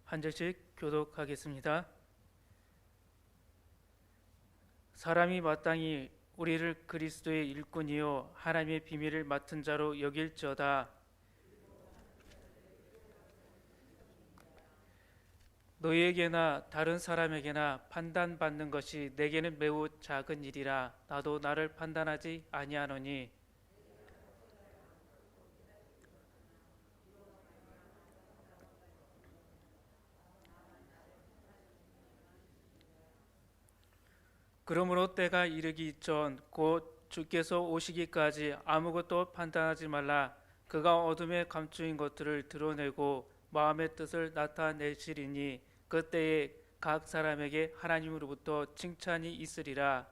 한 절씩 교독하겠습니다. 사람이 마땅히 우리를 그리스도의 일꾼이요 하나님의 비밀을 맡은 자로 여길지어다. 너희에게나 다른 사람에게나 판단받는 것이 내게는 매우 작은 일이라. 나도 나를 판단하지 아니하노니 그러므로 때가 이르기 전 곧 주께서 오시기까지 아무것도 판단하지 말라. 그가 어둠에 감추인 것들을 드러내고 마음의 뜻을 나타내시리니 그때에 각 사람에게 하나님으로부터 칭찬이 있으리라.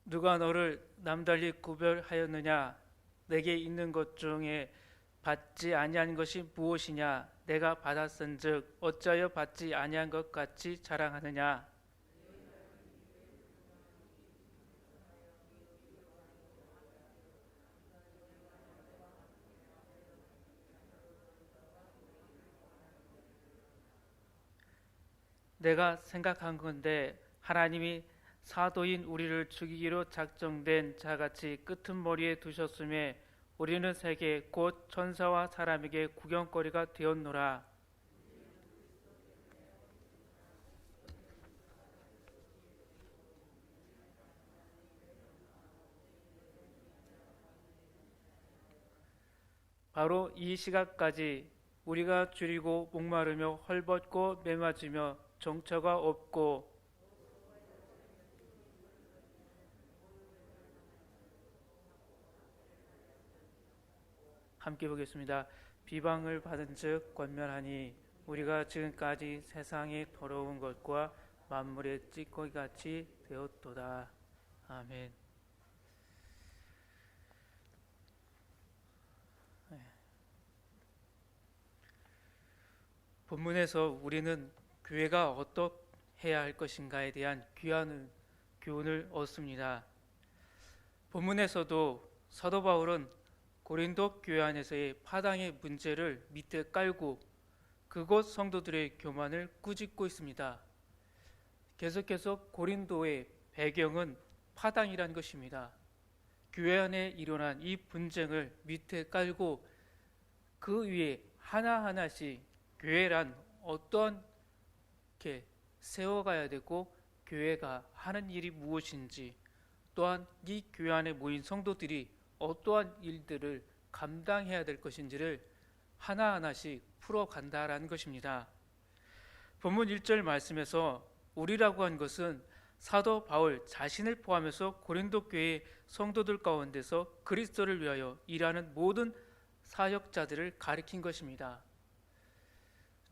누가 너를 남달리 구별하였느냐? 내게 있는 것 중에 받지 아니한 것이 무엇이냐? 내가 받았은즉 어찌하여 받지 아니한 것 같이 자랑하느냐? 내가 생각한 건데 하나님이 사도인 우리를 죽이기로 작정된 자같이 끄트머리에 두셨음에 우리는 세계 곧 천사와 사람에게 구경거리가 되었노라. 바로 이 시각까지 우리가 줄이고 목마르며 헐벗고 메마지며 정처가 없고 함께 보겠습니다. 비방을 받은즉 권면하니 우리가 지금까지 세상의 더러운 것과 만물의 찌꺼기같이 되었도다. 아멘. 본문에서 우리는 교회가 어떻게 해야 할 것인가에 대한 귀한 교훈을 얻습니다. 본문에서도 사도 바울은 고린도 교회 안에서의 파당의 문제를 밑에 깔고 그곳 성도들의 교만을 꾸짖고 있습니다. 계속해서 고린도의 배경은 파당이라는 것입니다. 교회 안에 일어난 이 분쟁을 밑에 깔고 그 위에 하나하나씩 교회란 어떤 게 세워가야 되고 교회가 하는 일이 무엇인지 또한 이 교회 안에 모인 성도들이 어떠한 일들을 감당해야 될 것인지를 하나하나씩 풀어간다라는 것입니다. 본문 1절 말씀에서 우리라고 한 것은 사도 바울 자신을 포함해서 고린도 교회의 성도들 가운데서 그리스도를 위하여 일하는 모든 사역자들을 가리킨 것입니다.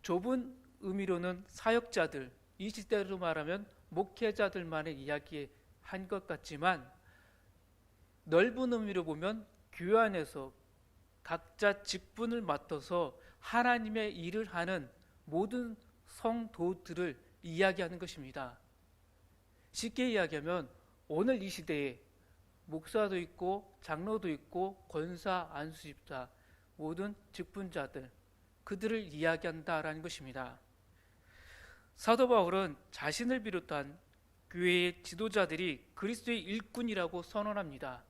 좁은 의미로는 사역자들, 이 시대로 말하면 목회자들만의 이야기 한 것 같지만 넓은 의미로 보면 교회 안에서 각자 직분을 맡아서 하나님의 일을 하는 모든 성도들을 이야기하는 것입니다. 쉽게 이야기하면 오늘 이 시대에 목사도 있고 장로도 있고 권사, 안수집사 모든 직분자들 그들을 이야기한다라는 것입니다. 사도 바울은 자신을 비롯한 교회의 지도자들이 그리스도의 일꾼이라고 선언합니다.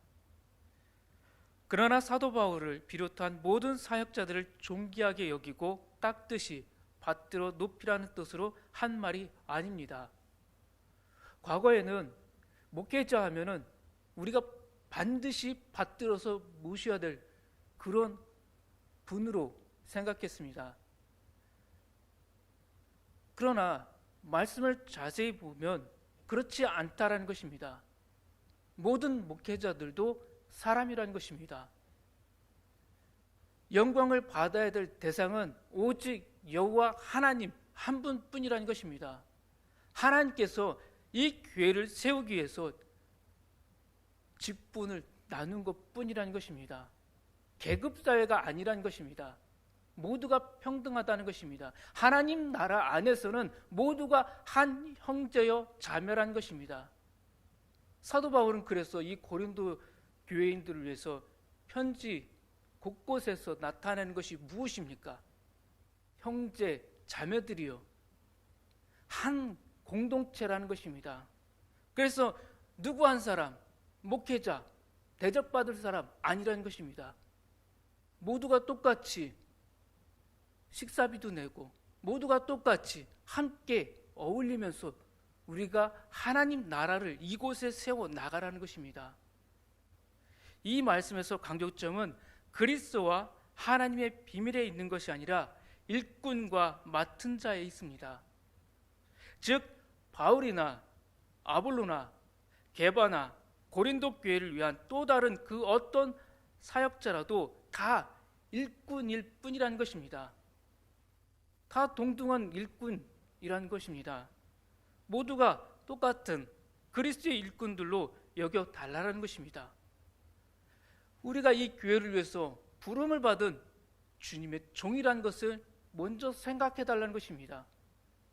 그러나 사도 바울을 비롯한 모든 사역자들을 존귀하게 여기고 깍듯이 받들어 높이라는 뜻으로 한 말이 아닙니다. 과거에는 목회자 하면은 우리가 반드시 받들어서 모셔야 될 그런 분으로 생각했습니다. 그러나 말씀을 자세히 보면 그렇지 않다라는 것입니다. 모든 목회자들도 사람이라는 것입니다. 영광을 받아야 될 대상은 오직 여호와 하나님 한 분뿐이라는 것입니다. 하나님께서 이 교회를 세우기 위해서 직분을 나눈 것뿐이라는 것입니다. 계급사회가 아니라는 것입니다. 모두가 평등하다는 것입니다. 하나님 나라 안에서는 모두가 한 형제여 자매라는 것입니다. 사도 바울은 그래서 이 고린도 교회인들을 위해서 편지 곳곳에서 나타내는 것이 무엇입니까? 형제, 자매들이요. 한 공동체라는 것입니다. 그래서 누구 한 사람, 목회자, 대접받을 사람 아니라는 것입니다. 모두가 똑같이 식사비도 내고 모두가 똑같이 함께 어울리면서 우리가 하나님 나라를 이곳에 세워 나가라는 것입니다. 이 말씀에서 강조점은 그리스도와 하나님의 비밀에 있는 것이 아니라 일꾼과 맡은 자에 있습니다. 즉 바울이나 아볼로나 게바나 고린도 교회를 위한 또 다른 그 어떤 사역자라도 다 일꾼일 뿐이라는 것입니다. 다 동등한 일꾼이라는 것입니다. 모두가 똑같은 그리스도의 일꾼들로 여겨 달라는 것입니다. 우리가 이 교회를 위해서 부름을 받은 주님의 종이라는 것을 먼저 생각해 달라는 것입니다.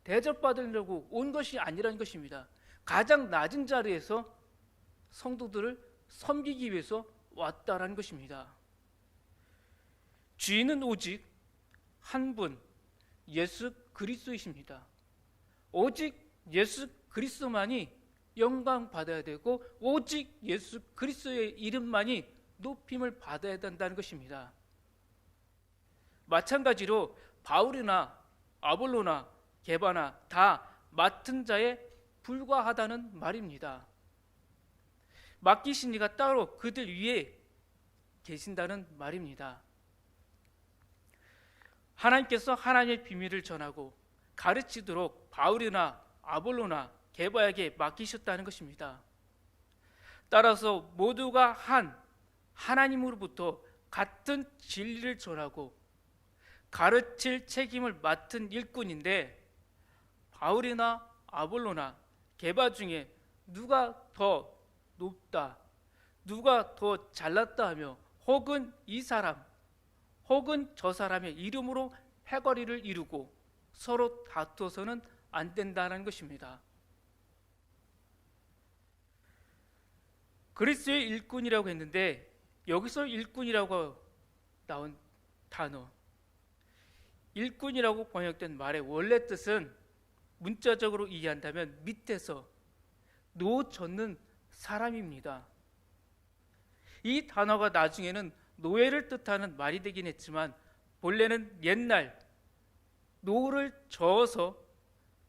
대접받으려고 온 것이 아니라는 것입니다. 가장 낮은 자리에서 성도들을 섬기기 위해서 왔다라는 것입니다. 주인은 오직 한 분, 예수 그리스도이십니다. 오직 예수 그리스도만이 영광 받아야 되고 오직 예수 그리스도의 이름만이 높임을 받아야 된다는 것입니다. 마찬가지로 바울이나 아볼로나 게바나 다 맡은 자에 불과하다는 말입니다. 맡기신 이가 따로 그들 위에 계신다는 말입니다. 하나님께서 하나님의 비밀을 전하고 가르치도록 바울이나 아볼로나 게바에게 맡기셨다는 것입니다. 따라서 모두가 한 하나님으로부터 같은 진리를 전하고 가르칠 책임을 맡은 일꾼인데 바울이나 아볼로나 게바 중에 누가 더 높다, 누가 더 잘났다 하며 혹은 이 사람 혹은 저 사람의 이름으로 패거리를 이루고 서로 다투어서는 안 된다는 것입니다. 그리스도의 일꾼이라고 했는데 여기서 일꾼이라고 나온 단어, 일꾼이라고 번역된 말의 원래 뜻은 문자적으로 이해한다면 밑에서 노 젓는 사람입니다. 이 단어가 나중에는 노예를 뜻하는 말이 되긴 했지만 본래는 옛날 노를 저어서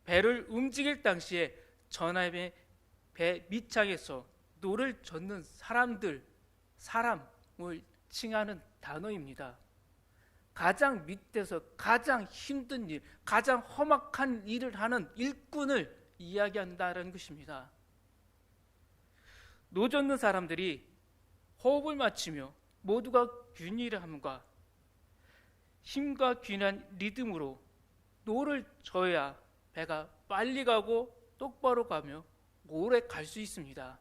배를 움직일 당시에 전함의 배 밑창에서 노를 젓는 사람을 칭하는 단어입니다. 가장 밑에서 가장 힘든 일, 가장 험악한 일을 하는 일꾼을 이야기한다는 것입니다. 노 젓는 사람들이 호흡을 맞추며 모두가 균일함과 힘과 균한 리듬으로 노를 져야 배가 빨리 가고 똑바로 가며 오래 갈 수 있습니다.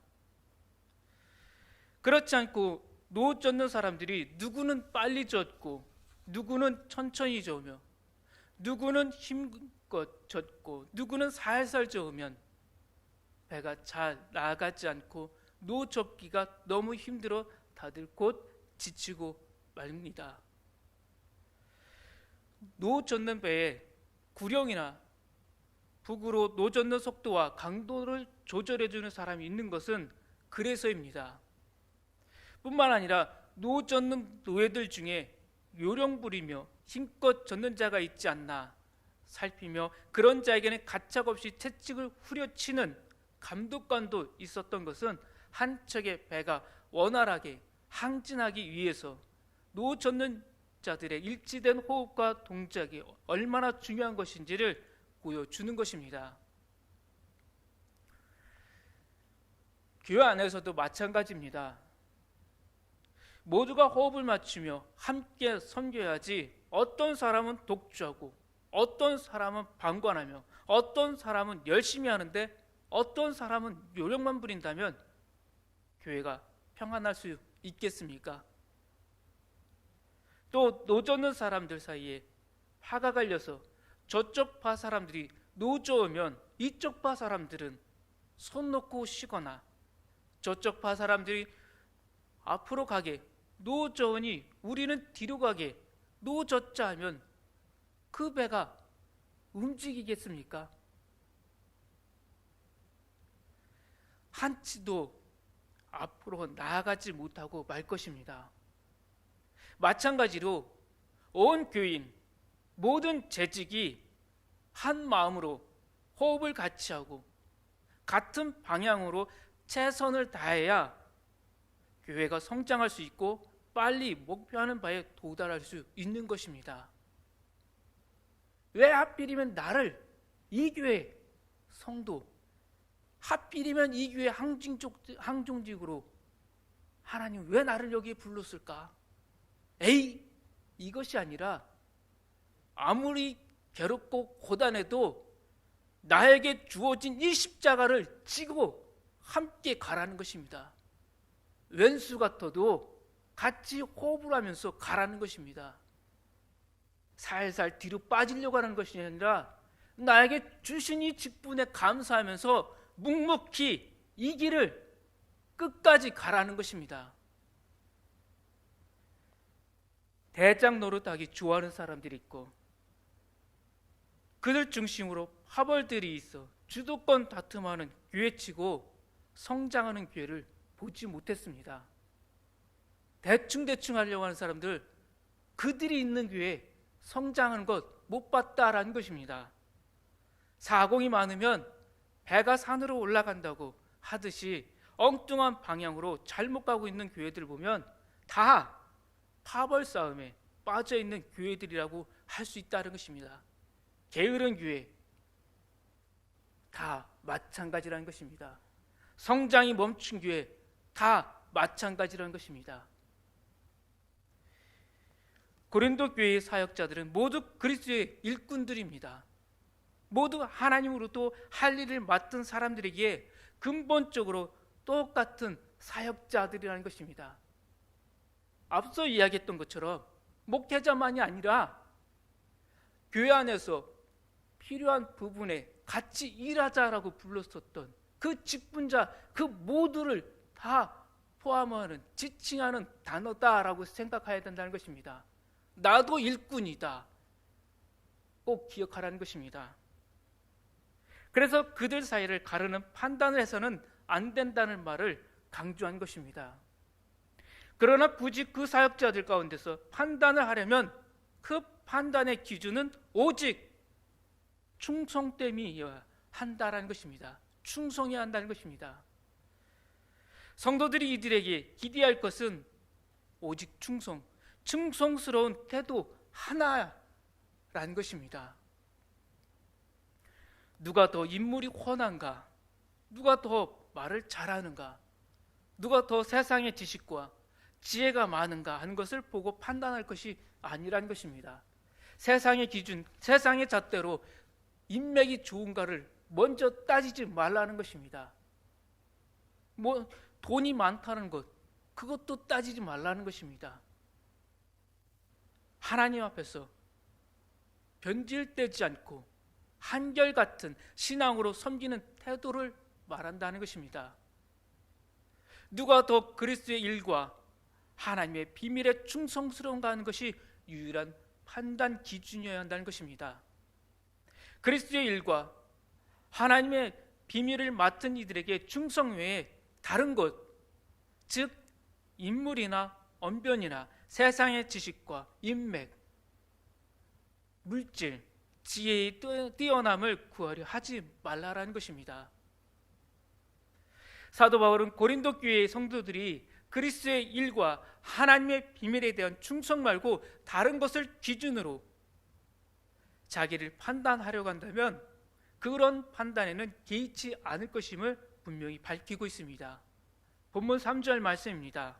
그렇지 않고 노 젓는 사람들이 누구는 빨리 젓고 누구는 천천히 저으며 누구는 힘껏 젓고 누구는 살살 저으면 배가 잘 나가지 않고 노 접기가 너무 힘들어 다들 곧 지치고 말입니다. 노 젓는 배에 구령이나 북으로 노 젓는 속도와 강도를 조절해주는 사람이 있는 것은 그래서입니다. 뿐만 아니라 노 젓는 노예들 중에 요령 부리며 힘껏 젓는 자가 있지 않나 살피며 그런 자에게는 가차없이 채찍을 후려치는 감독관도 있었던 것은 한 척의 배가 원활하게 항진하기 위해서 노 젓는 자들의 일치된 호흡과 동작이 얼마나 중요한 것인지를 보여주는 것입니다. 교회 안에서도 마찬가지입니다. 모두가 호흡을 맞추며 함께 섬겨야지 어떤 사람은 독주하고 어떤 사람은 방관하며 어떤 사람은 열심히 하는데 어떤 사람은 요령만 부린다면 교회가 평안할 수 있겠습니까? 또 노젓는 사람들 사이에 화가 갈려서 저쪽 파 사람들이 노저으면 이쪽 파 사람들은 손 놓고 쉬거나, 저쪽 파 사람들이 앞으로 가게 노저으니 우리는 뒤로 가게 노젓자 하면 그 배가 움직이겠습니까? 한치도 앞으로 나아가지 못하고 말 것입니다. 마찬가지로 온 교인, 모든 재직이 한 마음으로 호흡을 같이 하고 같은 방향으로 최선을 다해야 교회가 성장할 수 있고 빨리 목표하는 바에 도달할 수 있는 것입니다. 왜 하필이면 나를, 이 교회 성도, 하필이면 이 교회 항종직으로 하나님 왜 나를 여기에 불렀을까? 이것이 아니라 아무리 괴롭고 고단해도 나에게 주어진 이 십자가를 지고 함께 가라는 것입니다. 왼수 같아도 같이 호흡을 하면서 가라는 것입니다. 살살 뒤로 빠지려고 하는 것이 아니라 나에게 주신 이 직분에 감사하면서 묵묵히 이 길을 끝까지 가라는 것입니다. 대장 노릇하기 좋아하는 사람들이 있고 그들 중심으로 파벌들이 있어 주도권 다툼하는 교회치고 성장하는 교회를 보지 못했습니다. 대충 하려고 하는 사람들, 그들이 있는 교회에 성장하는 것 못 봤다라는 것입니다. 사공이 많으면 배가 산으로 올라간다고 하듯이 엉뚱한 방향으로 잘못 가고 있는 교회들 보면 다 파벌 싸움에 빠져 있는 교회들이라고 할 수 있다는 것입니다. 게으른 교회 다 마찬가지라는 것입니다. 성장이 멈춘 교회 다 마찬가지라는 것입니다. 고린도 교회의 사역자들은 모두 그리스도의 일꾼들입니다. 모두 하나님으로부터 할 일을 맡은 사람들에게 근본적으로 똑같은 사역자들이라는 것입니다. 앞서 이야기했던 것처럼 목회자만이 아니라 교회 안에서 필요한 부분에 같이 일하자라고 불렀었던 그 직분자, 그 모두를 다 포함하는, 지칭하는 단어다라고 생각해야 된다는 것입니다. 나도 일꾼이다. 꼭 기억하라는 것입니다. 그래서 그들 사이를 가르는 판단을 해서는 안 된다는 말을 강조한 것입니다. 그러나 굳이 그 사역자들 가운데서 판단을 하려면 그 판단의 기준은 오직 충성됨이어야 한다는 것입니다. 충성해야 한다는 것입니다. 성도들이 이들에게 기대할 것은 오직 충성스러운 태도 하나라는 것입니다. 누가 더 인물이 훤한가? 누가 더 말을 잘하는가? 누가 더 세상의 지식과 지혜가 많은가 하는 것을 보고 판단할 것이 아니라는 것입니다. 세상의 기준, 세상의 잣대로 인맥이 좋은가를 먼저 따지지 말라는 것입니다. 돈이 많다는 것, 그것도 따지지 말라는 것입니다. 하나님 앞에서 변질되지 않고 한결같은 신앙으로 섬기는 태도를 말한다는 것입니다. 누가 더 그리스도의 일과 하나님의 비밀에 충성스러운가 하는 것이 유일한 판단 기준이어야 한다는 것입니다. 그리스도의 일과 하나님의 비밀을 맡은 이들에게 충성 외에 다른 것, 즉 인물이나 언변이나 세상의 지식과 인맥, 물질, 지혜의 뛰어남을 구하려 하지 말라라는 것입니다. 사도 바울은 고린도 교회의 성도들이 그리스도의 일과 하나님의 비밀에 대한 충성 말고 다른 것을 기준으로 자기를 판단하려고 한다면 그런 판단에는 개의치 않을 것임을 분명히 밝히고 있습니다. 본문 3절 말씀입니다.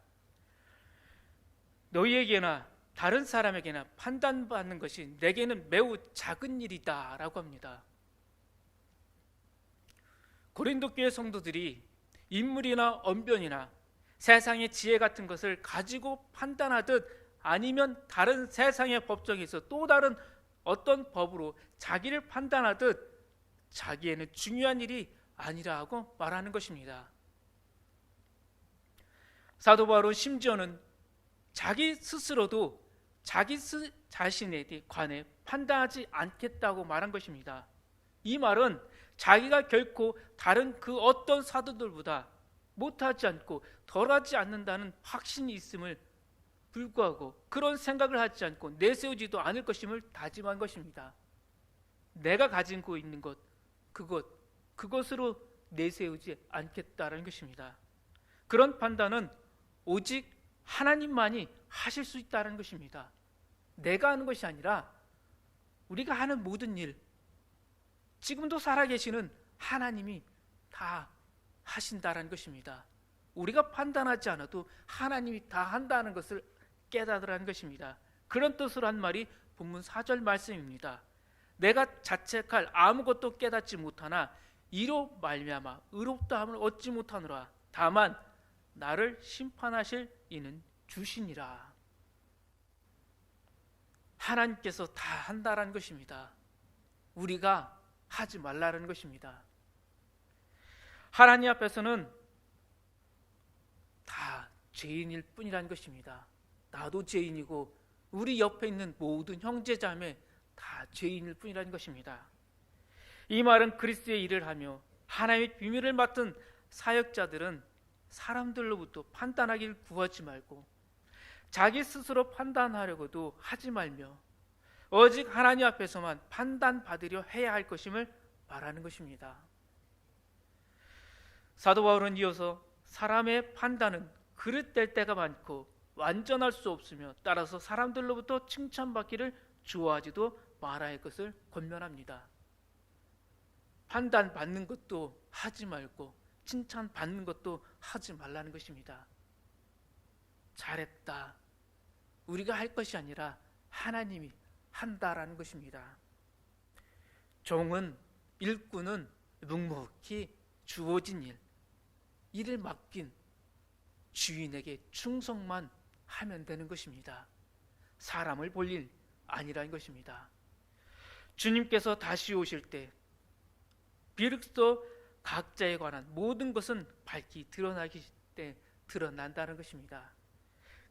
너희에게나 다른 사람에게나 판단받는 것이 내게는 매우 작은 일이다 라고 합니다. 고린도 교회 성도들이 인물이나 언변이나 세상의 지혜 같은 것을 가지고 판단하듯 아니면 다른 세상의 법정에서 또 다른 어떤 법으로 자기를 판단하듯 자기에는 중요한 일이 아니라고 말하는 것입니다. 사도 바울은 심지어는 자기 스스로도 자기 자신에 관해 판단하지 않겠다고 말한 것입니다. 이 말은 자기가 결코 다른 그 어떤 사도들보다 못하지 않고 덜하지 않는다는 확신이 있음을 불구하고 그런 생각을 하지 않고 내세우지도 않을 것임을 다짐한 것입니다. 내가 가지고 있는 것, 그것으로 내세우지 않겠다는 것입니다. 그런 판단은 오직 하나님만이 하실 수 있다는 것입니다. 내가 하는 것이 아니라 우리가 하는 모든 일, 지금도 살아계시는 하나님이 다 하신다는 것입니다. 우리가 판단하지 않아도 하나님이 다 한다는 것을 깨달으라는 것입니다. 그런 뜻으로 한 말이 본문 4절 말씀입니다. 내가 자책할 아무것도 깨닫지 못하나 이로 말미암아 의롭다함을 얻지 못하노라. 다만 나를 심판하실 이는 주시니라. 하나님께서 다 한다라는 것입니다. 우리가 하지 말라는 것입니다. 하나님 앞에서는 다 죄인일 뿐이라는 것입니다. 나도 죄인이고 우리 옆에 있는 모든 형제자매 다 죄인일 뿐이라는 것입니다. 이 말은 그리스도의 일을 하며 하나님의 비밀을 맡은 사역자들은 사람들로부터 판단하기를 구하지 말고 자기 스스로 판단하려고도 하지 말며 오직 하나님 앞에서만 판단받으려 해야 할 것임을 말하는 것입니다. 사도 바울은 이어서 사람의 판단은 그릇될 때가 많고 완전할 수 없으며 따라서 사람들로부터 칭찬받기를 좋아하지도 말아야 할 것을 권면합니다. 판단받는 것도 하지 말고 칭찬받는 것도 하지 말라는 것입니다. 잘했다, 우리가 할 것이 아니라 하나님이 한다라는 것입니다. 종은, 일꾼은 묵묵히 주어진 일을 맡긴 주인에게 충성만 하면 되는 것입니다. 사람을 볼 일 아니라는 것입니다. 주님께서 다시 오실 때 비로소 각자에 관한 모든 것은 밝히 드러나기 때 드러난다는 것입니다.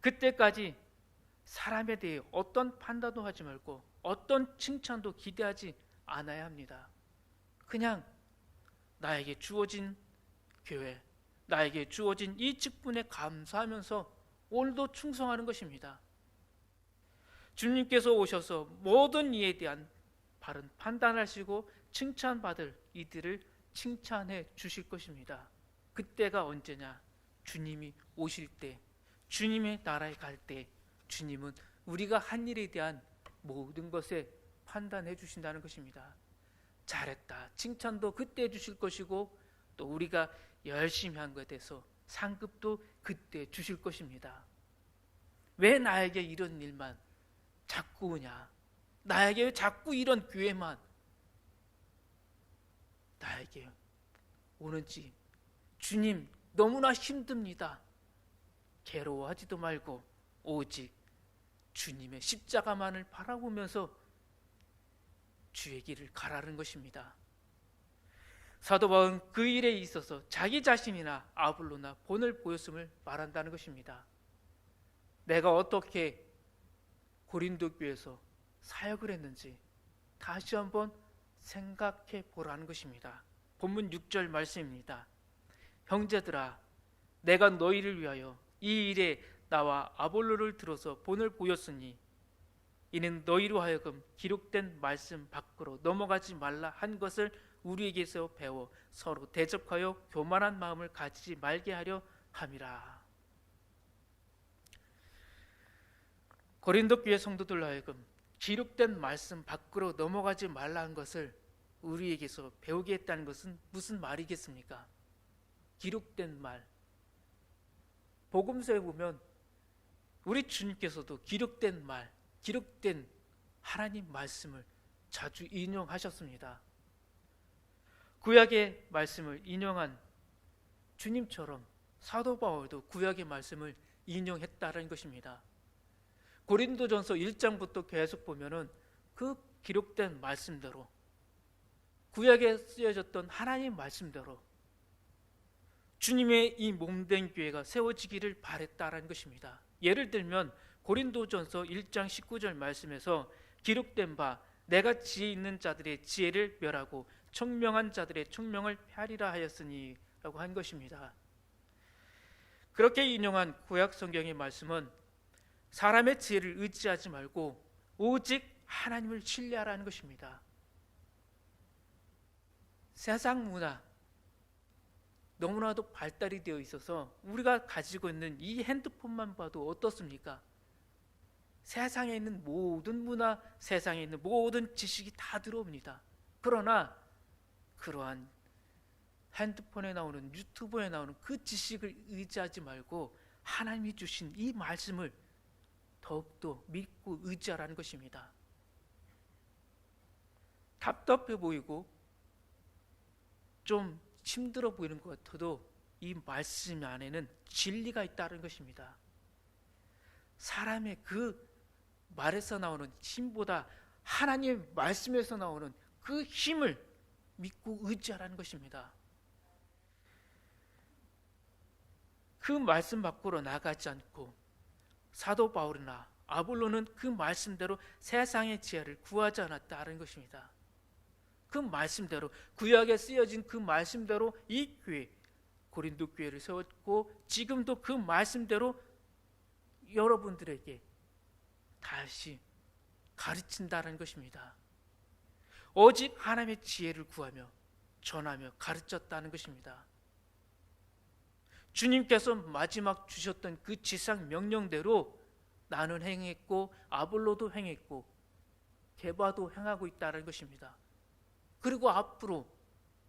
그때까지 사람에 대해 어떤 판단도 하지 말고 어떤 칭찬도 기대하지 않아야 합니다. 그냥 나에게 주어진 교회, 나에게 주어진 이 직분에 감사하면서 오늘도 충성하는 것입니다. 주님께서 오셔서 모든 이에 대한 바른 판단하시고 칭찬받을 이들을 칭찬해 주실 것입니다. 그때가 언제냐? 주님이 오실 때, 주님의 나라에 갈 때 주님은 우리가 한 일에 대한 모든 것에 판단해 주신다는 것입니다. 잘했다, 칭찬도 그때 해 주실 것이고 또 우리가 열심히 한 것에 대해서 상급도 그때 주실 것입니다. 왜 나에게 이런 일만 자꾸 오냐? 나에게 왜 자꾸 이런 기회만 나에게 오는지. 주님, 너무나 힘듭니다. 괴로워하지도 말고 오직 주님의 십자가만을 바라보면서 주의 길을 가라는 것입니다. 사도 바울은 그 일에 있어서 자기 자신이나 아볼로나 본을 보였음을 말한다는 것입니다. 내가 어떻게 고린도 교회에서 사역을 했는지 다시 한번 생각해 보라는 것입니다. 본문 6절 말씀입니다. 형제들아, 내가 너희를 위하여 이 일에 나와 아볼로를 들어서 본을 보였으니 이는 너희로 하여금 기록된 말씀 밖으로 넘어가지 말라 한 것을 우리에게서 배워 서로 대적하여 교만한 마음을 가지지 말게 하려 함이라. 고린도 교회 성도들로 하여금 기록된 말씀 밖으로 넘어가지 말라 한 것을 우리에게서 배우게 했다는 것은 무슨 말이겠습니까? 기록된 말. 복음서에 보면 우리 주님께서도 기록된 말, 기록된 하나님 말씀을 자주 인용하셨습니다. 구약의 말씀을 인용한 주님처럼 사도 바울도 구약의 말씀을 인용했다는 것입니다. 고린도전서 1장부터 계속 보면은 그 기록된 말씀대로, 구약에 쓰여졌던 하나님 말씀대로 주님의 이 몸된 교회가 세워지기를 바랬다라는 것입니다. 예를 들면 고린도전서 1장 19절 말씀에서 기록된 바 내가 지혜 있는 자들의 지혜를 멸하고 청명한 자들의 청명을 폐하리라 하였으니 라고 한 것입니다. 그렇게 인용한 구약 성경의 말씀은 사람의 지혜를 의지하지 말고 오직 하나님을 신뢰하라는 것입니다. 세상 문화 너무나도 발달이 되어 있어서 우리가 가지고 있는 이 핸드폰만 봐도 어떻습니까? 세상에 있는 모든 문화, 세상에 있는 모든 지식이 다 들어옵니다. 그러나 그러한 핸드폰에 나오는, 유튜브에 나오는 그 지식을 의지하지 말고 하나님이 주신 이 말씀을 더욱더 믿고 의지하라는 것입니다. 답답해 보이고 좀 힘들어 보이는 것 같아도 이 말씀 안에는 진리가 있다는 것입니다. 사람의 그 말에서 나오는 힘보다 하나님의 말씀에서 나오는 그 힘을 믿고 의지하라는 것입니다. 그 말씀 밖으로 나가지 않고 사도 바울이나 아볼로는 그 말씀대로 세상의 지혜를 구하지 않았다는 것입니다. 그 말씀대로, 구약에 쓰여진 그 말씀대로 이 교회, 고린도 교회를 세웠고 지금도 그 말씀대로 여러분들에게 다시 가르친다는 것입니다. 오직 하나님의 지혜를 구하며 전하며 가르쳤다는 것입니다. 주님께서 마지막 주셨던 그 지상 명령대로 나는 행했고 아볼로도 행했고 게바도 행하고 있다는 것입니다. 그리고 앞으로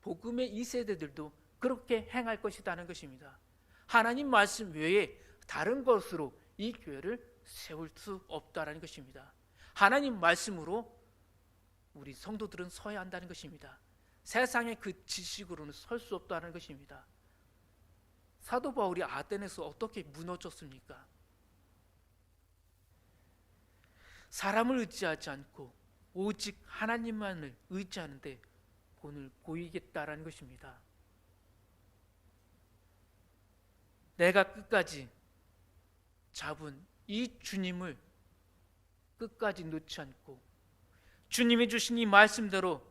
복음의 이 세대들도 그렇게 행할 것이라는 것입니다. 하나님 말씀 외에 다른 것으로 이 교회를 세울 수 없다는 것입니다. 하나님 말씀으로 우리 성도들은 서야 한다는 것입니다. 세상의 그 지식으로는 설 수 없다는 것입니다. 사도 바울이 아테네에서 어떻게 무너졌습니까? 사람을 의지하지 않고 오직 하나님만을 의지하는데 본을 보이겠다라는 것입니다. 내가 끝까지 잡은 이 주님을 끝까지 놓지 않고 주님이 주신 이 말씀대로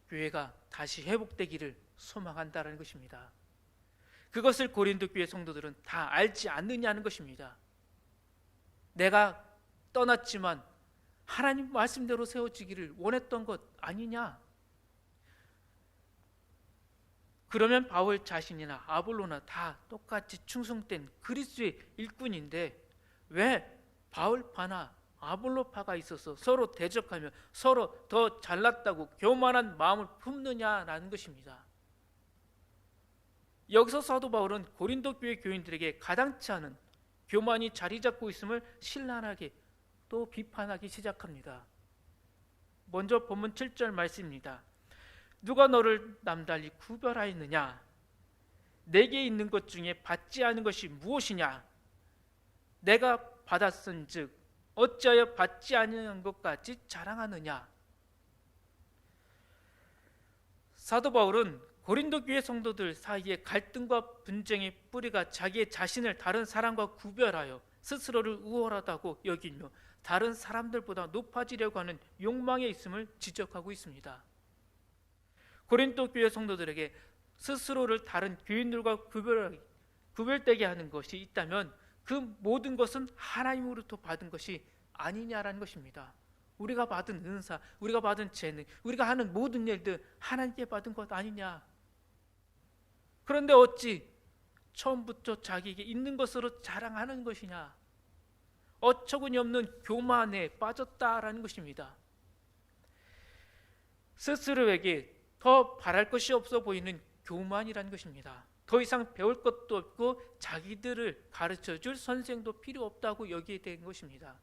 교회가 다시 회복되기를 소망한다는 것입니다. 그것을 고린도 교회 성도들은 다 알지 않느냐는 것입니다. 내가 떠났지만 하나님 말씀대로 세워지기를 원했던 것 아니냐? 그러면 바울 자신이나 아볼로나 다 똑같이 충성된 그리스도의 일꾼인데 왜 바울파나 아볼로파가 있어서 서로 대적하며 서로 더 잘났다고 교만한 마음을 품느냐라는 것입니다. 여기서 사도 바울은 고린도 교회 교인들에게 가당치 않은 교만이 자리 잡고 있음을 신랄하게 또 비판하기 시작합니다. 먼저 본문 7절 말씀입니다. 누가 너를 남달리 구별하였느냐? 내게 있는 것 중에 받지 않은 것이 무엇이냐? 내가 받았은즉 어찌하여 받지 아니한 것까지 자랑하느냐? 사도 바울은 고린도 교회 성도들 사이에 갈등과 분쟁의 뿌리가 자기의 자신을 다른 사람과 구별하여 스스로를 우월하다고 여기며 다른 사람들보다 높아지려고 하는 욕망에 있음을 지적하고 있습니다. 고린도 교회 성도들에게 스스로를 다른 교인들과 구별되게 하는 것이 있다면 그 모든 것은 하나님으로부터 받은 것이 아니냐라는 것입니다. 우리가 받은 은사, 우리가 받은 재능, 우리가 하는 모든 일들 하나님께 받은 것 아니냐? 그런데 어찌 처음부터 자기에게 있는 것으로 자랑하는 것이냐? 어처구니 없는 교만에 빠졌다라는 것입니다. 스스로에게 더 바랄 것이 없어 보이는 교만이라는 것입니다. 더 이상 배울 것도 없고 자기들을 가르쳐줄 선생도 필요 없다고 여기에 된 것입니다.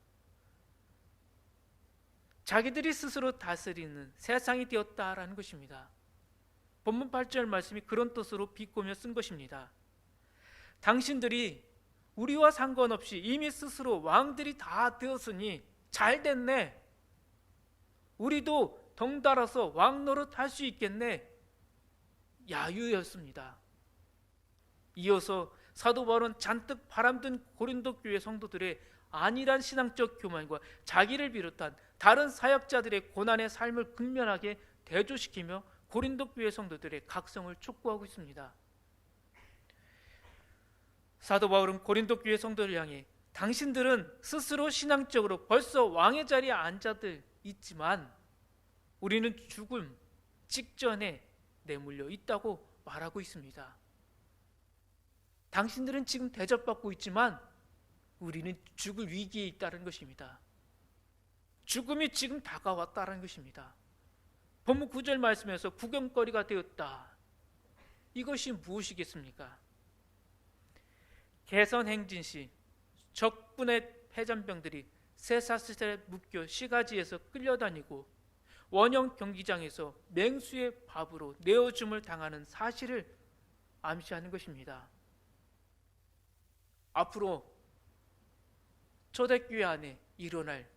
자기들이 스스로 다스리는 세상이 되었다라는 것입니다. 본문 8절 말씀이 그런 뜻으로 비꼬며 쓴 것입니다. 당신들이 우리와 상관없이 이미 스스로 왕들이 다 되었으니 잘 됐네. 우리도 덩달아서 왕 노릇 할 수 있겠네. 야유였습니다. 이어서 사도 바울은 잔뜩 바람든 고린도 교회 성도들의 안일한 신앙적 교만과 자기를 비롯한 다른 사역자들의 고난의 삶을 극면하게 대조시키며 고린도 교회 성도들의 각성을 촉구하고 있습니다. 사도 바울은 고린도 교회 성도를 향해 당신들은 스스로 신앙적으로 벌써 왕의 자리에 앉아들 있지만 우리는 죽음 직전에 내몰려 있다고 말하고 있습니다. 당신들은 지금 대접받고 있지만 우리는 죽을 위기에 있다는 것입니다. 죽음이 지금 다가왔다는 것입니다. 본문 9절 말씀에서 구경거리가 되었다. 이것이 무엇이겠습니까? 개선행진 시 적군의 패잔병들이 쇠사슬에 묶여 시가지에서 끌려다니고 원형 경기장에서 맹수의 밥으로 내어줌을 당하는 사실을 암시하는 것입니다. 앞으로 초대교회 안에 일어날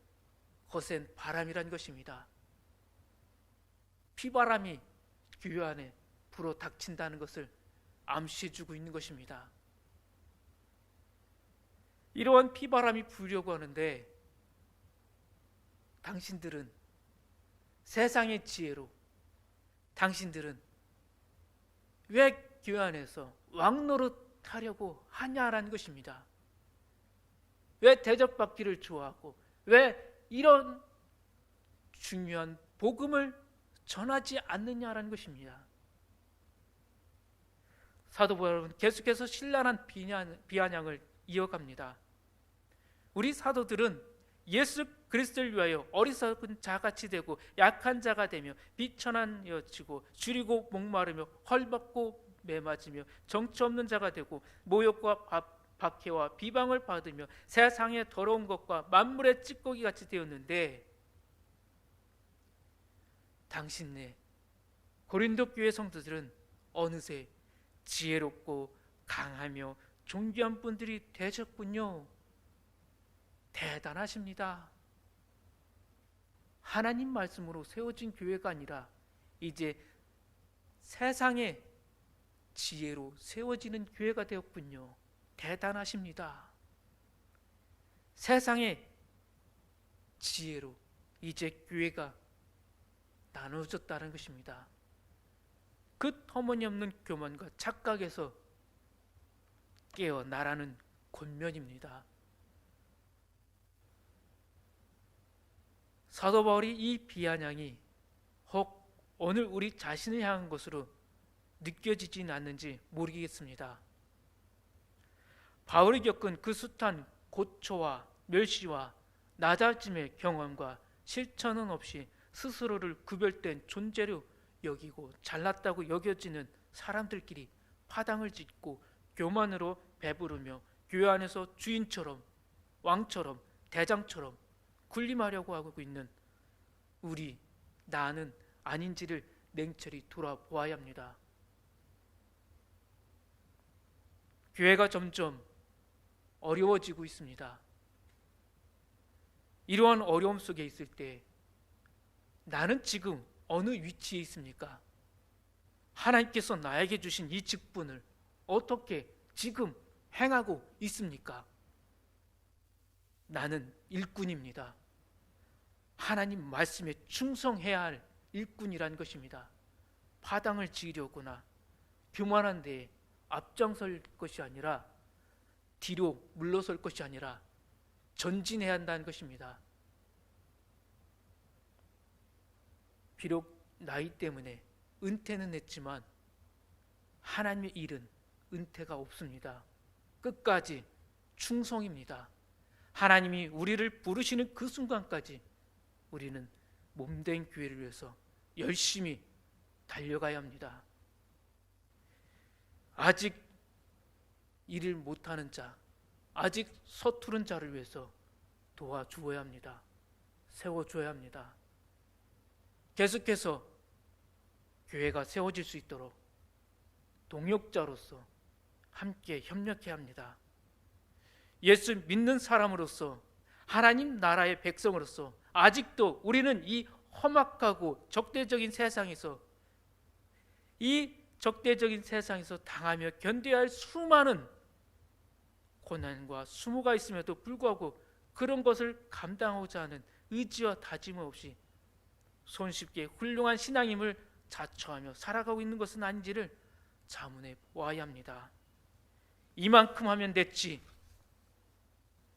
거센 바람이란 것입니다. 피바람이 교회 안에 불어 닥친다는 것을 암시해주고 있는 것입니다. 이러한 피바람이 불려고 하는데 당신들은 세상의 지혜로 당신들은 왜 교회 안에서 왕노릇 하려고 하냐라는 것입니다. 왜 대접받기를 좋아하고 왜 이런 중요한 복음을 전하지 않느냐라는 것입니다. 사도 바울은 계속해서 신랄한 비아냥을 이어갑니다. 우리 사도들은 예수 그리스도를 위하여 어리석은 자같이 되고 약한 자가 되며 비천한여지고 줄이고 목마르며 헐벗고 매맞으며 정처 없는 자가 되고 모욕과 박해와 비방을 받으며 세상의 더러운 것과 만물의 찌꺼기 같이 되었는데 당신네 고린도 교회 성도들은 어느새 지혜롭고 강하며 존귀한 분들이 되셨군요. 대단하십니다. 하나님 말씀으로 세워진 교회가 아니라 이제 세상의 지혜로 세워지는 교회가 되었군요. 대단하십니다. 세상의 지혜로 이제 교회가 나누어졌다는 것입니다. 그 터무니없는 교만과 착각에서 깨어나라는 권면입니다. 사도 바울이 이 비아냥이 혹 오늘 우리 자신을 향한 것으로 느껴지진 않는지 모르겠습니다. 바울이 겪은 그 숱한 고초와 멸시와 낮아짐의 경험과 실천은 없이 스스로를 구별된 존재로 여기고 잘났다고 여겨지는 사람들끼리 파당을 짓고 교만으로 배부르며 교회 안에서 주인처럼 왕처럼 대장처럼 군림하려고 하고 있는 우리 나는 아닌지를 냉철히 돌아보아야 합니다. 교회가 점점 어려워지고 있습니다. 이러한 어려움 속에 있을 때 나는 지금 어느 위치에 있습니까? 하나님께서 나에게 주신 이 직분을 어떻게 지금 행하고 있습니까? 나는 일꾼입니다. 하나님 말씀에 충성해야 할 일꾼이란 것입니다. 파당을 지으려거나 교만한 데에 앞장설 것이 아니라 뒤로 물러설 것이 아니라 전진해야 한다는 것입니다. 비록 나이 때문에 은퇴는 했지만 하나님의 일은 은퇴가 없습니다. 끝까지 충성입니다. 하나님이 우리를 부르시는 그 순간까지 우리는 몸된 교회를 위해서 열심히 달려가야 합니다. 아직 일을 못하는 자, 아직 서투른 자를 위해서 도와주어야 합니다. 세워줘야 합니다. 계속해서 교회가 세워질 수 있도록 동역자로서 함께 협력해야 합니다. 예수 믿는 사람으로서, 하나님 나라의 백성으로서 아직도 우리는 이 험악하고 적대적인 세상에서, 이 적대적인 세상에서 당하며 견뎌야 할 수많은 고난과 수모가 있음에도 불구하고 그런 것을 감당하고자 하는 의지와 다짐 없이 손쉽게 훌륭한 신앙임을 자처하며 살아가고 있는 것은 아닌지를 자문해 보아야 합니다. 이만큼 하면 됐지,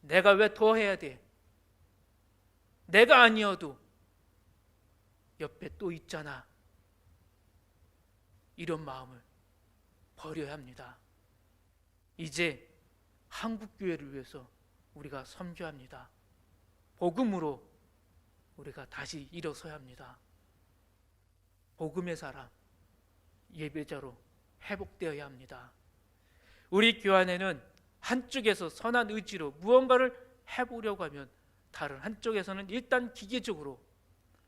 내가 왜 더 해야 돼, 내가 아니어도 옆에 또 있잖아, 이런 마음을 버려야 합니다. 이제 한국교회를 위해서 우리가 섬겨야 합니다. 복음으로 우리가 다시 일어서야 합니다. 복음의 사람, 예배자로 회복되어야 합니다. 우리 교회 안에는 한쪽에서 선한 의지로 무언가를 해보려고 하면 다른 한쪽에서는 일단 기계적으로,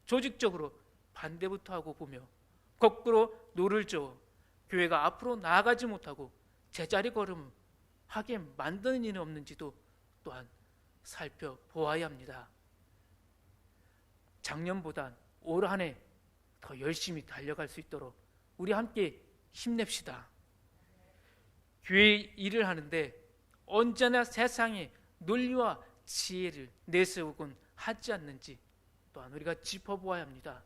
조직적으로 반대부터 하고 보며 거꾸로 노를 저어 교회가 앞으로 나아가지 못하고 제자리 걸음하게 만드는 일은 없는지도 또한 살펴보아야 합니다. 작년보단 올 한 해 더 열심히 달려갈 수 있도록 우리 함께 힘냅시다. 교회 일을 하는데 언제나 세상의 논리와 지혜를 내세우곤 하지 않는지 또한 우리가 짚어보아야 합니다.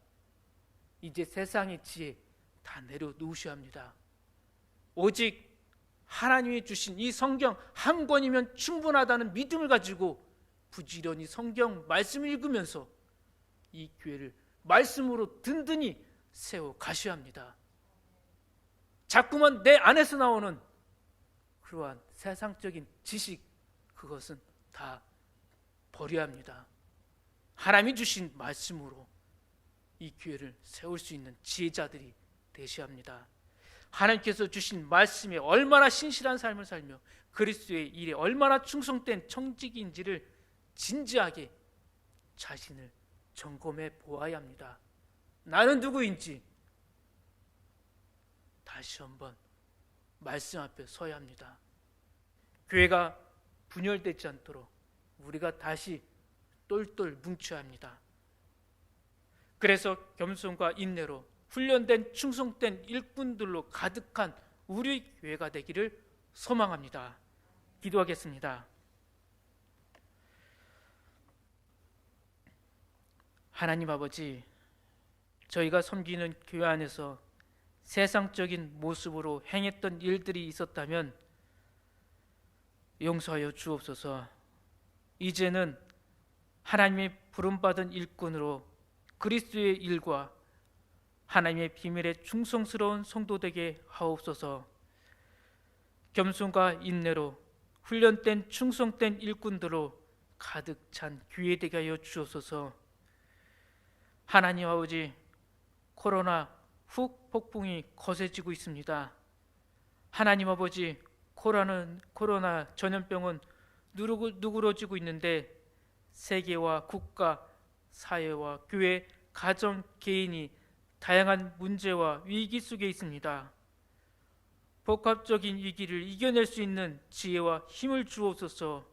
이제 세상의 지혜 다 내려놓으셔야 합니다. 오직 하나님이 주신 이 성경 한 권이면 충분하다는 믿음을 가지고 부지런히 성경 말씀을 읽으면서 이 교회를 말씀으로 든든히 세워 가셔야 합니다. 자꾸만 내 안에서 나오는 그러한 세상적인 지식, 그것은 다 버려야 합니다. 하나님이 주신 말씀으로 이 교회를 세울 수 있는 지혜자들이 되셔야 합니다. 하나님께서 주신 말씀에 얼마나 신실한 삶을 살며 그리스도의 일에 얼마나 충성된 청직인지를 진지하게 자신을 점검해 보아야 합니다. 나는 누구인지 다시 한번 말씀 앞에 서야 합니다. 교회가 분열되지 않도록 우리가 다시 똘똘 뭉쳐야 합니다. 그래서 겸손과 인내로 훈련된 충성된 일꾼들로 가득한 우리 교회가 되기를 소망합니다. 기도하겠습니다. 하나님 아버지, 저희가 섬기는 교회 안에서 세상적인 모습으로 행했던 일들이 있었다면 용서하여 주옵소서. 이제는 하나님의 부름받은 일꾼으로 그리스도의 일과 하나님의 비밀에 충성스러운 성도 되게 하옵소서. 겸손과 인내로 훈련된 충성된 일꾼들로 가득 찬 교회 되게 하여 주옵소서. 하나님 아버지, 코로나 훅 폭풍이 거세지고 있습니다. 하나님 아버지, 코로나 전염병은 누그러지고 있는데 세계와 국가, 사회와 교회, 가정, 개인이 다양한 문제와 위기 속에 있습니다. 복합적인 위기를 이겨낼 수 있는 지혜와 힘을 주옵소서.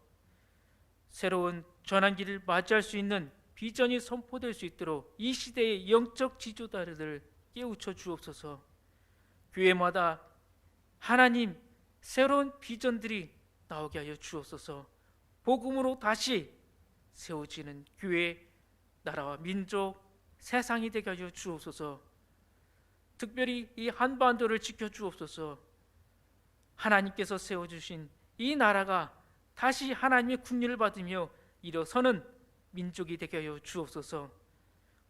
새로운 전환기를 맞이할 수 있는 비전이 선포될 수 있도록 이 시대의 영적 지도자들을 깨우쳐 주옵소서. 교회마다 하나님 새로운 비전들이 나오게 하여 주옵소서. 복음으로 다시 세워지는 교회, 나라와 민족, 세상이 되게 하여 주옵소서. 특별히 이 한반도를 지켜 주옵소서. 하나님께서 세워주신 이 나라가 다시 하나님의 국리를 받으며 일어서는 민족이 되게 하여 주옵소서.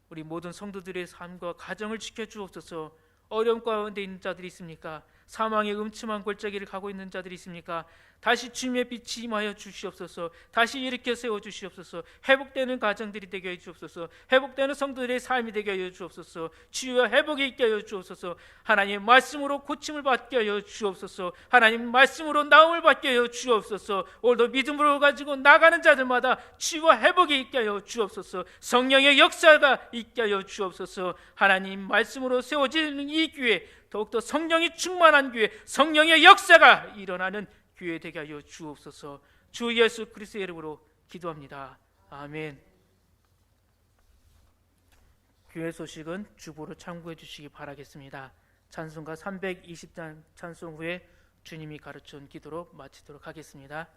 우리 모든 성도들의 삶과 가정을 지켜 주옵소서. 어려움 가운데 있는 자들이 있습니까? 사망의 음침한 골짜기를 가고 있는 자들이 있습니까? 다시 주님의 빛이 임하여 주시옵소서. 다시 일으켜 세워 주시옵소서. 회복되는 가정들이 되게 하여 주옵소서. 회복되는 성도들의 삶이 되게 하여 주옵소서. 치유와 회복이 있게 하여 주옵소서. 하나님 말씀으로 고침을 받게 하여 주옵소서. 하나님 말씀으로 나음을 받게 하여 주옵소서. 오늘도 믿음으로 가지고 나가는 자들마다 치유와 회복이 있게 하여 주옵소서. 성령의 역사가 있게 하여 주옵소서. 하나님 말씀으로 세워지는 이 교회, 더욱더 성령이 충만한 교회, 성령의 역사가 일어나는 교회 되게 하여 주옵소서. 주 예수 그리스도의 이름으로 기도합니다. 아멘. 교회 소식은 주보로 참고해 주시기 바라겠습니다. 찬송가 320장 찬송 후에 주님이 가르쳐준 기도로 마치도록 하겠습니다.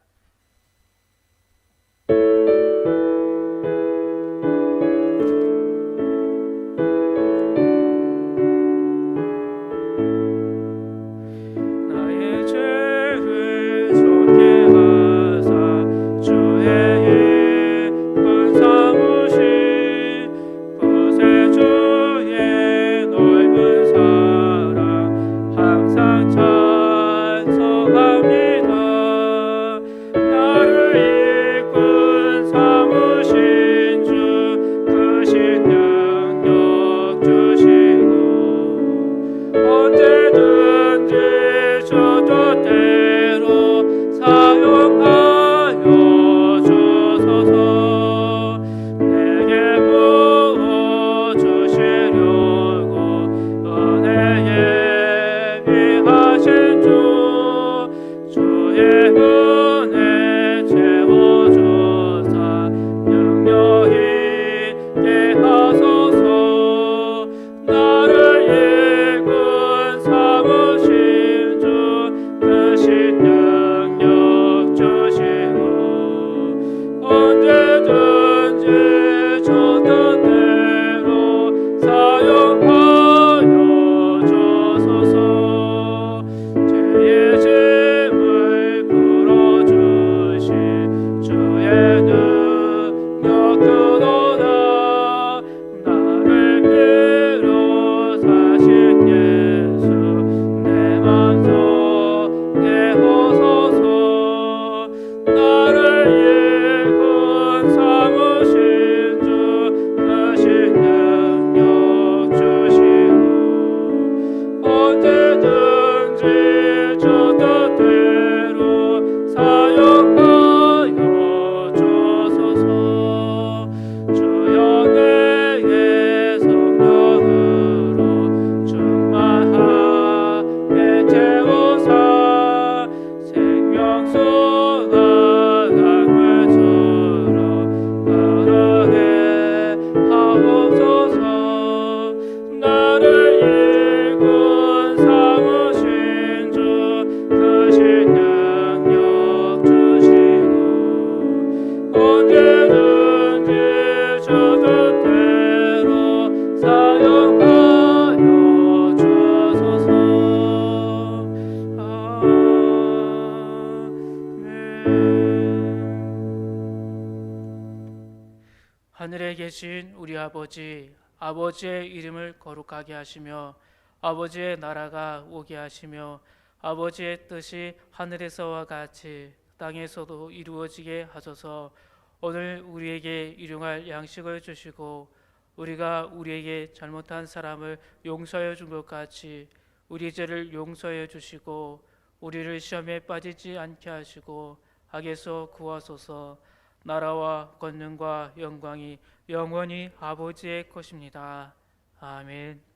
하늘에 계신 우리 아버지, 아버지의 이름을 거룩하게 하시며 아버지의 나라가 오게 하시며 아버지의 뜻이 하늘에서와 같이 땅에서도 이루어지게 하소서. 오늘 우리에게 일용할 양식을 주시고 우리가 우리에게 잘못한 사람을 용서해 준 것 같이 우리 죄를 용서해 주시고 우리를 시험에 빠지지 않게 하시고 악에서 구하소서. 나라와 권능과 영광이 영원히 아버지의 것입니다. 아멘.